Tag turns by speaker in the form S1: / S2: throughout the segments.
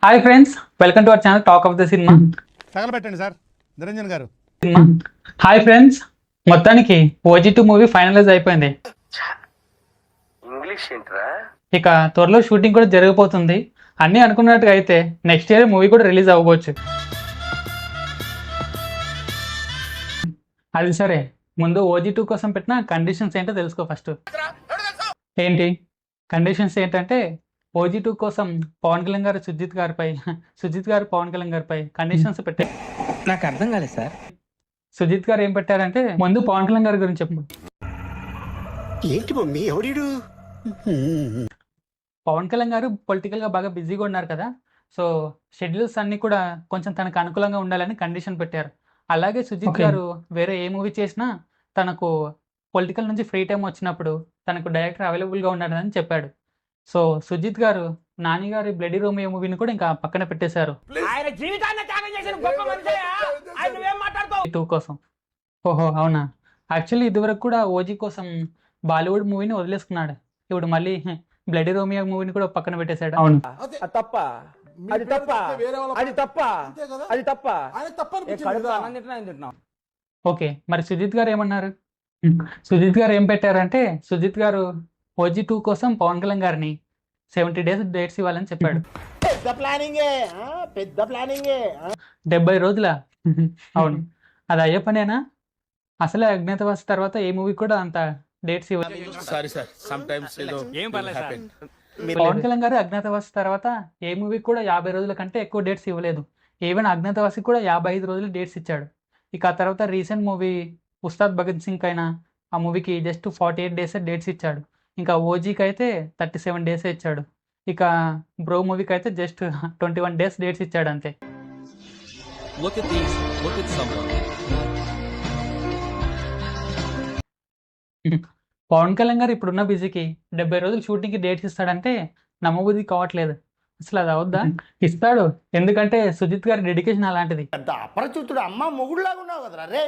S1: Hi friends, welcome to our channel talk of the cinema.
S2: తగలబెట్టండి sir Niranjan garu.
S1: Hi friends, మొత్తానికి OG2 movie finalise అయిపోయింది.
S3: English ఏంట్రా?
S1: ఇక త్వరలో షూటింగ్ కూడా జరగబోతుంది. అన్నీ అనుకున్నట్టుగా అయితే నెక్స్ట్ ఇయర్ మూవీ కూడా రిలీజ్ అవ్వవచ్చు. అది సరే, ముందు OG2 కోసం పెట్టిన కండిషన్స్ ఏంటో తెలుసుకో ఫస్ట్. ఏంటి కండిషన్స్ ఏంటంటే, OG2 కోసం పవన్ కళ్యాణ్ గారు సుజిత్ గారు పవన్ కళ్యాణ్ గారిపై కండిషన్స్ పెట్టారు.
S4: నాకు అర్థం కాలేదు సార్.
S1: సుజిత్ గారు ఏం పెట్టారంటే, ముందు పవన్ కళ్యాణ్ గారి గురించి చెప్పు.
S5: ఏంటి మమ్మీ ఎవడీడు?
S1: పవన్ కళ్యాణ్ గారు పొలిటికల్ గా బాగా బిజీగా ఉన్నారు కదా, సో షెడ్యూల్స్ అన్ని కూడా కొంచెం తనకు అనుకూలంగా ఉండాలని కండిషన్ పెట్టారు. అలాగే సుజిత్ గారు వేరే ఏ మూవీ చేసినా తనకు పొలిటికల్ నుంచి ఫ్రీ టైం వచ్చినప్పుడు తనకు డైరెక్టర్ అవైలబుల్గా ఉన్నాడని చెప్పాడు. సో సుజిత్ గారు నాని గారి బ్లడీ రోమియో మూవీని కూడా ఇంకా పక్కన పెట్టేశారు టూ కోసం. ఓహో అవునా, యాక్చువల్లీ ఇదివరకు కూడా ఓజీ కోసం బాలీవుడ్ మూవీని వదిలేసుకున్నాడు. ఇప్పుడు మళ్ళీ బ్లడీ రోమియో మూవీని కూడా పక్కన పెట్టేశాడు. అవును,
S4: తప్ప అది తప్ప అది తప్ప అది తప్ప
S1: ఓకే. మరి సుజిత్ గారు ఏమన్నారు? సుజిత్ గారు ఏం పెట్టారంటే, సుజిత్ గారు OG2 కోసం పవన్ కళ్యాణ్ గారిని 70 days డేట్స్ ఇవ్వాలని చెప్పాడు. 70 రోజుల అవును, అది అయ్యే పనేనా? అసలే అజ్ఞాతవాసి తర్వాత ఏ మూవీ కూడా అంత డేట్స్ ఇవ్వలేదు. పవన్ కళ్యాణ్ గారు అజ్ఞాతవాసి తర్వాత ఏ మూవీ కూడా 50 రోజుల కంటే ఎక్కువ డేట్స్ ఇవ్వలేదు. ఈవెన్ అజ్ఞాతవాసి కూడా 55 రోజులు డేట్స్ ఇచ్చాడు. ఇక ఆ తర్వాత రీసెంట్ మూవీ ఉస్తాద్ భగత్ సింగ్ అయినా ఆ మూవీకి జస్ట్ 48 days డేట్స్ ఇచ్చాడు. ఇంకా ఓజీకి అయితే 37 days ఇచ్చాడు. ఇక బ్రో మూవీకి అయితే జస్ట్ 21 days డేట్స్ ఇచ్చాడు అంతే. పవన్ కళ్యాణ్ గారు ఇప్పుడున్న బిజీకి 70 రోజులు షూటింగ్కి డేట్స్ ఇస్తాడంటే నమ్మబుద్ధి కావట్లేదు. అసలు అది అవద్దా? ఇస్తాడు, ఎందుకంటే సుజిత్ గారి డెడికేషన్ అలాంటిది.
S5: అపరిచితుడు అమ్మ మొగుడులాగా ఉన్నావు కదరా రే.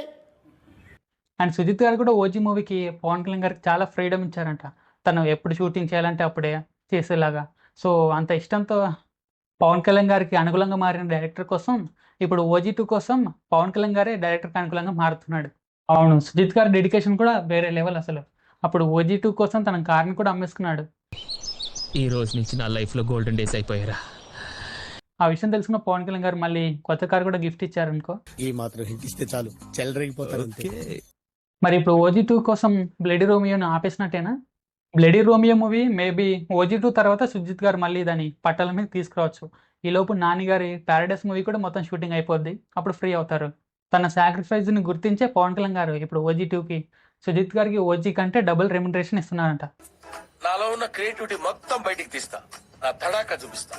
S1: అండ్ సుజిత్ గారు కూడా ఓజీ మూవీకి పవన్ కళ్యాణ్ గారికి చాలా ఫ్రీడమ్ ఇచ్చారంట. తను ఎప్పుడు షూటింగ్ చేయాలంటే అప్పుడే చేసేలాగా. సో అంత ఇష్టంతో పవన్ కళ్యాణ్ గారికి అనుకూలంగా మారిన డైరెక్టర్ కోసం ఇప్పుడు OG2 కోసం పవన్ కళ్యాణ్ గారే డైరెక్టర్కి అనుకూలంగా మారుతున్నాడు. అవును, సుజిత్ గారి డెడికేషన్ కూడా వేరే లెవెల్ అసలు. అప్పుడు OG2 కోసం తన కార్ని కూడా అమ్మేసుకున్నాడు.
S6: ఈ రోజు నుంచి నా లైఫ్లో గోల్డెన్ డేస్ అయిపోయారా.
S1: ఆ విషయం తెలుసుకున్న పవన్ కళ్యాణ్ గారు మళ్ళీ కొత్త కార్ కూడా గిఫ్ట్ ఇచ్చారనుకో.
S5: ఈ మాత్రం హిట్ ఇస్తే చాలు, చెలరేగిపోతారు.
S1: మరి ఇప్పుడు OG2 కోసం బ్లడీ రోమియోని ఆపేసినట్టేనా? Bloody Romeo movie maybe OG2 తర్వాత సుజిత్ గారు మళ్ళీ దాన్ని పట్టాల మీద తీసుకురావచ్చు. ఈలోపు నాని గారి ప్యారడైస్ మూవీ కూడా మొత్తం షూటింగ్ అయిపోద్ది, అప్పుడు ఫ్రీ అవుతారు. తన సాక్రిఫైస్ని గుర్తించే పవన్ కళ్యాణ్ గారు ఇప్పుడు OG2కి సుజిత్ గారికి OG కంటే డబుల్ రెమ్యునరేషన్ ఇస్తున్నారంట.
S3: నాలో ఉన్న క్రియేటివిటీ మొత్తం బయటికి తీస్తా, నా తడాక చూపిస్తా.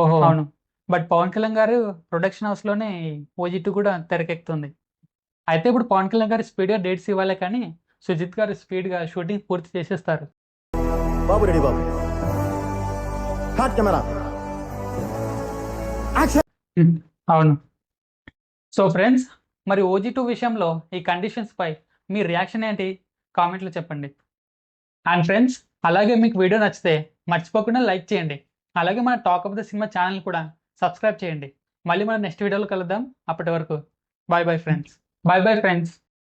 S1: ఓహో అవును, బట్ పవన్ కళ్యాణ్ గారు ప్రొడక్షన్ హౌస్ లోనే OG2 కూడా తెరకెక్కుతుంది. అయితే ఇప్పుడు పవన్ కళ్యాణ్ గారు స్పీడ్ గా డేట్స్ ఇవ్వాలి, కానీ సుజిత్ గారు స్పీడ్ గా షూటింగ్ పూర్తి చేసేస్తారు.
S5: బాబు రెడీ బాబు, హాట్ కెమెరా యాక్షన్.
S1: అవును. సో ఫ్రెండ్స్, మరి OG2 విషయంలో ఈ కండిషన్స్ పై మీ రియాక్షన్ ఏంటి? కామెంట్లో చెప్పండి. అండ్ ఫ్రెండ్స్, అలాగే మీకు వీడియో నచ్చితే మర్చిపోకుండా లైక్ చేయండి. అలాగే మన talk of the cinema channel కూడా సబ్స్క్రైబ్ చేయండి. మళ్ళీ మనం నెక్స్ట్ వీడియోలో కలుద్దాం. అప్పటి వరకు బాయ్ బాయ్ ఫ్రెండ్స్.